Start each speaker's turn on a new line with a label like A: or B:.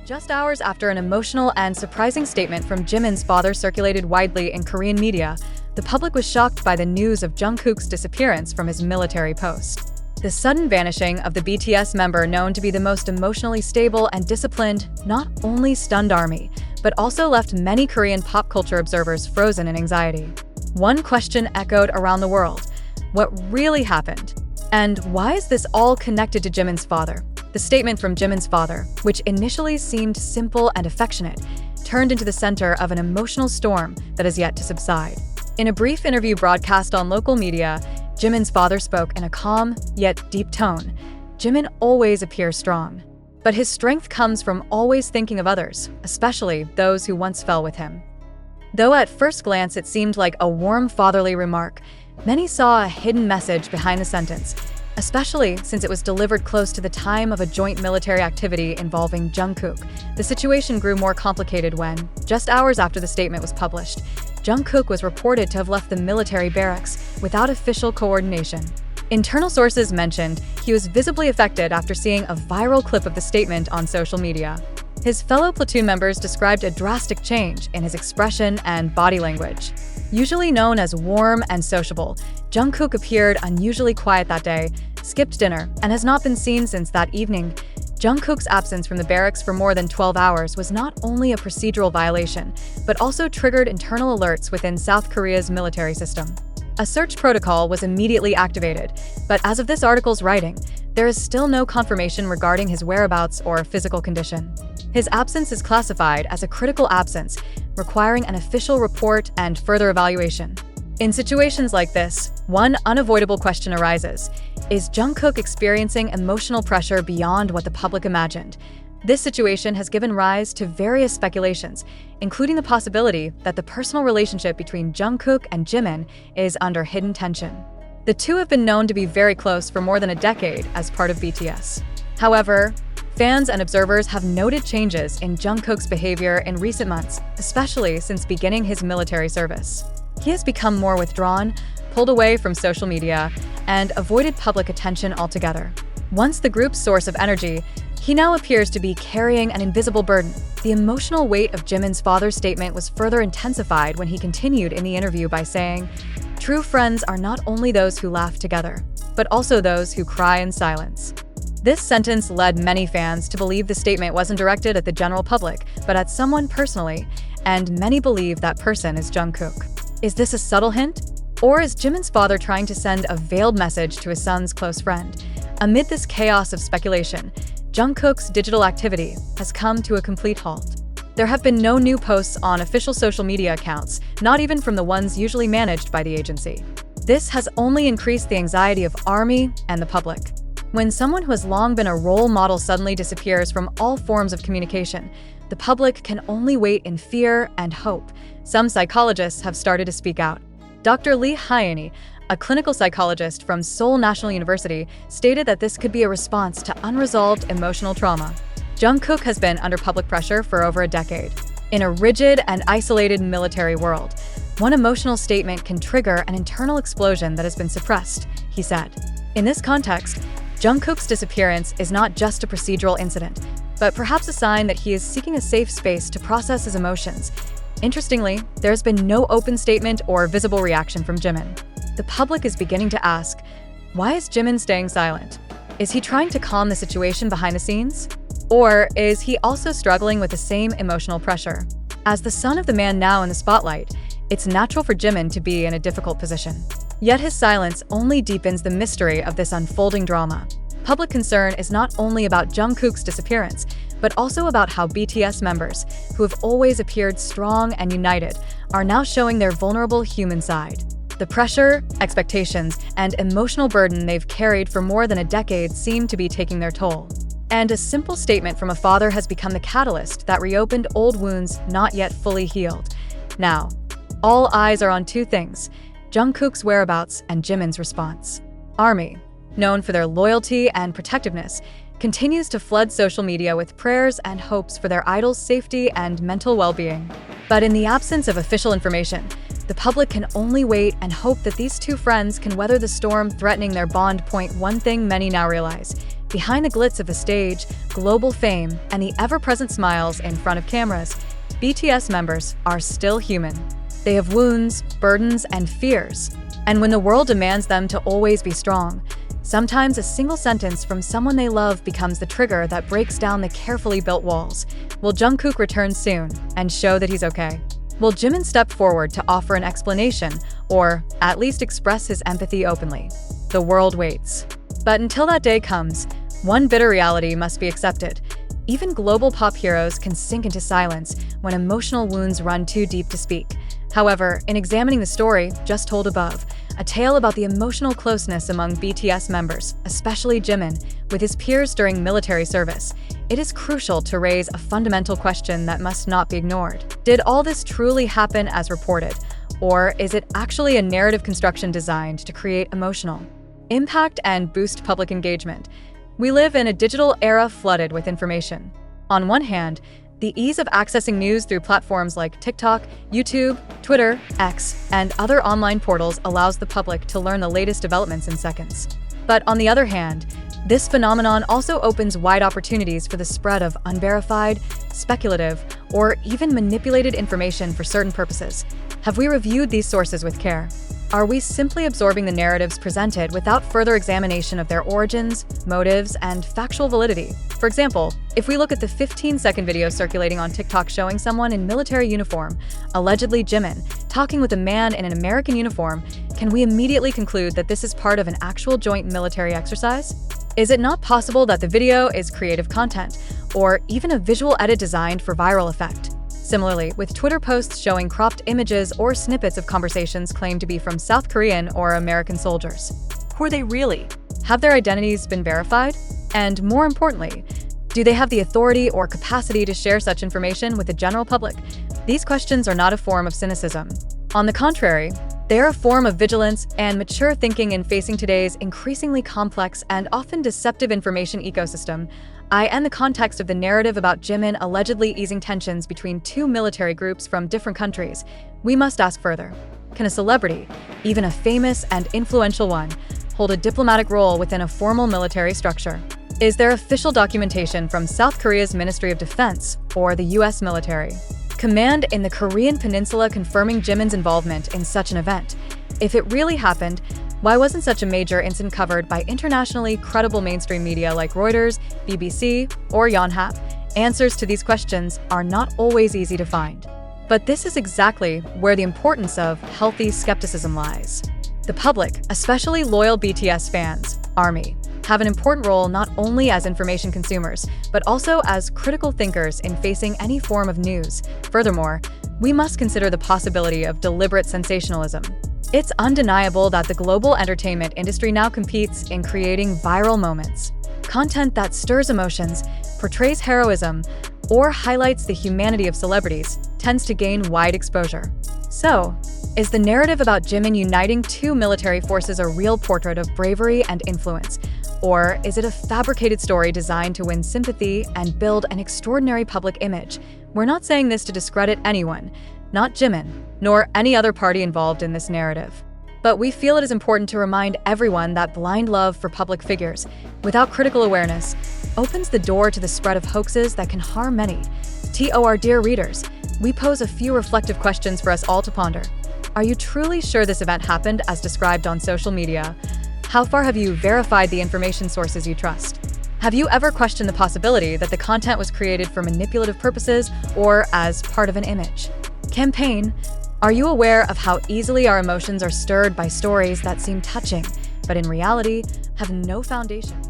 A: Just hours after an emotional and surprising statement from Jimin's father circulated widely in Korean media, the public was shocked by the news of Jungkook's disappearance from his military post. The sudden vanishing of the BTS member known to be the most emotionally stable and disciplined not only stunned ARMY, but also left many Korean pop culture observers frozen in anxiety. One question echoed around the world: what really happened? And why is this all connected to Jimin's father? The statement from Jimin's father, which initially seemed simple and affectionate, turned into the center of an emotional storm that is yet to subside. In a brief interview broadcast on local media, Jimin's father spoke in a calm, yet deep tone. Jimin always appears strong, but his strength comes from always thinking of others, especially those who once fell with him. Though at first glance it seemed like a warm fatherly remark, many saw a hidden message behind the sentence, especially since it was delivered close to the time of a joint military activity involving Jungkook. The situation grew more complicated when, just hours after the statement was published, Jungkook was reported to have left the military barracks without official coordination. Internal sources mentioned he was visibly affected after seeing a viral clip of the statement on social media. His fellow platoon members described a drastic change in his expression and body language. Usually known as warm and sociable, Jungkook appeared unusually quiet that day, skipped dinner, and has not been seen since that evening. Jungkook's absence from the barracks for more than 12 hours was not only a procedural violation, but also triggered internal alerts within South Korea's military system. A search protocol was immediately activated, but as of this article's writing, there is still no confirmation regarding his whereabouts or physical condition. His absence is classified as a critical absence, requiring an official report and further evaluation. In situations like this, one unavoidable question arises: is Jungkook experiencing emotional pressure beyond what the public imagined? This situation has given rise to various speculations, including the possibility that the personal relationship between Jungkook and Jimin is under hidden tension. The two have been known to be very close for more than a decade as part of BTS. However, fans and observers have noted changes in Jungkook's behavior in recent months, especially since beginning his military service. He has become more withdrawn, pulled away from social media, and avoided public attention altogether. Once the group's source of energy, he now appears to be carrying an invisible burden. The emotional weight of Jimin's father's statement was further intensified when he continued in the interview by saying, "True friends are not only those who laugh together, but also those who cry in silence." This sentence led many fans to believe the statement wasn't directed at the general public, but at someone personally, and many believe that person is Jungkook. Is this a subtle hint? Or is Jimin's father trying to send a veiled message to his son's close friend? Amid this chaos of speculation, Jungkook's digital activity has come to a complete halt. There have been no new posts on official social media accounts, not even from the ones usually managed by the agency. This has only increased the anxiety of ARMY and the public. When someone who has long been a role model suddenly disappears from all forms of communication, the public can only wait in fear and hope. Some psychologists have started to speak out. Dr. Lee Hyeni, a clinical psychologist from Seoul National University, stated that this could be a response to unresolved emotional trauma. Jungkook has been under public pressure for over a decade. In a rigid and isolated military world, one emotional statement can trigger an internal explosion that has been suppressed, he said. In this context, Jungkook's disappearance is not just a procedural incident, but perhaps a sign that he is seeking a safe space to process his emotions. Interestingly, there's been no open statement or visible reaction from Jimin. The public is beginning to ask, why is Jimin staying silent? Is he trying to calm the situation behind the scenes? Or is he also struggling with the same emotional pressure? As the son of the man now in the spotlight, it's natural for Jimin to be in a difficult position. Yet his silence only deepens the mystery of this unfolding drama. Public concern is not only about Jungkook's disappearance, but also about how BTS members, who have always appeared strong and united, are now showing their vulnerable human side. The pressure, expectations, and emotional burden they've carried for more than a decade seem to be taking their toll. And a simple statement from a father has become the catalyst that reopened old wounds not yet fully healed. Now, all eyes are on two things: Jungkook's whereabouts and Jimin's response. ARMY, known for their loyalty and protectiveness, continues to flood social media with prayers and hopes for their idol's safety and mental well-being. But in the absence of official information, the public can only wait and hope that these two friends can weather the storm threatening their bond. One thing many now realize: Behind the glitz of the stage, global fame, and the ever-present smiles in front of cameras, BTS members are still human. They have wounds, burdens, and fears. And when the world demands them to always be strong, sometimes a single sentence from someone they love becomes the trigger that breaks down the carefully built walls. Will Jungkook return soon and show that he's okay? Will Jimin step forward to offer an explanation, or at least express his empathy openly? The world waits. But until that day comes, one bitter reality must be accepted. Even global pop heroes can sink into silence when emotional wounds run too deep to speak. However, in examining the story just told above, a tale about the emotional closeness among BTS members, especially Jimin, with his peers during military service, it is crucial to raise a fundamental question that must not be ignored. Did all this truly happen as reported, or is it actually a narrative construction designed to create emotional impact and boost public engagement? We live in a digital era flooded with information. On one hand, the ease of accessing news through platforms like TikTok, YouTube, Twitter, X, and other online portals allows the public to learn the latest developments in seconds. But on the other hand, this phenomenon also opens wide opportunities for the spread of unverified, speculative, or even manipulated information for certain purposes. Have we reviewed these sources with care? Are we simply absorbing the narratives presented without further examination of their origins, motives, and factual validity? For example, if we look at the 15-second video circulating on TikTok showing someone in military uniform, allegedly Jimin, talking with a man in an American uniform, can we immediately conclude that this is part of an actual joint military exercise? Is it not possible that the video is creative content, or even a visual edit designed for viral effect? Similarly, with Twitter posts showing cropped images or snippets of conversations claimed to be from South Korean or American soldiers. Who are they really? Have their identities been verified? And more importantly, do they have the authority or capacity to share such information with the general public? These questions are not a form of cynicism. On the contrary, they are a form of vigilance and mature thinking in facing today's increasingly complex and often deceptive information ecosystem. In the context of the narrative about Jimin allegedly easing tensions between two military groups from different countries, we must ask further. Can a celebrity, even a famous and influential one, hold a diplomatic role within a formal military structure? Is there official documentation from South Korea's Ministry of Defense or the US military command in the Korean Peninsula confirming Jimin's involvement in such an event? If it really happened, why wasn't such a major incident covered by internationally credible mainstream media like Reuters, BBC, or Yonhap? Answers to these questions are not always easy to find. But this is exactly where the importance of healthy skepticism lies. The public, especially loyal BTS fans, ARMY, have an important role not only as information consumers, but also as critical thinkers in facing any form of news. Furthermore, we must consider the possibility of deliberate sensationalism. It's undeniable that the global entertainment industry now competes in creating viral moments. Content that stirs emotions, portrays heroism, or highlights the humanity of celebrities tends to gain wide exposure. So, is the narrative about Jimin uniting two military forces a real portrait of bravery and influence? Or is it a fabricated story designed to win sympathy and build an extraordinary public image? We're not saying this to discredit anyone, not Jimin, nor any other party involved in this narrative. But we feel it is important to remind everyone that blind love for public figures, without critical awareness, opens the door to the spread of hoaxes that can harm many. Dear readers, we pose a few reflective questions for us all to ponder. Are you truly sure this event happened as described on social media? How far have you verified the information sources you trust? Have you ever questioned the possibility that the content was created for manipulative purposes or as part of an image campaign? Are you aware of how easily our emotions are stirred by stories that seem touching, but in reality have no foundation?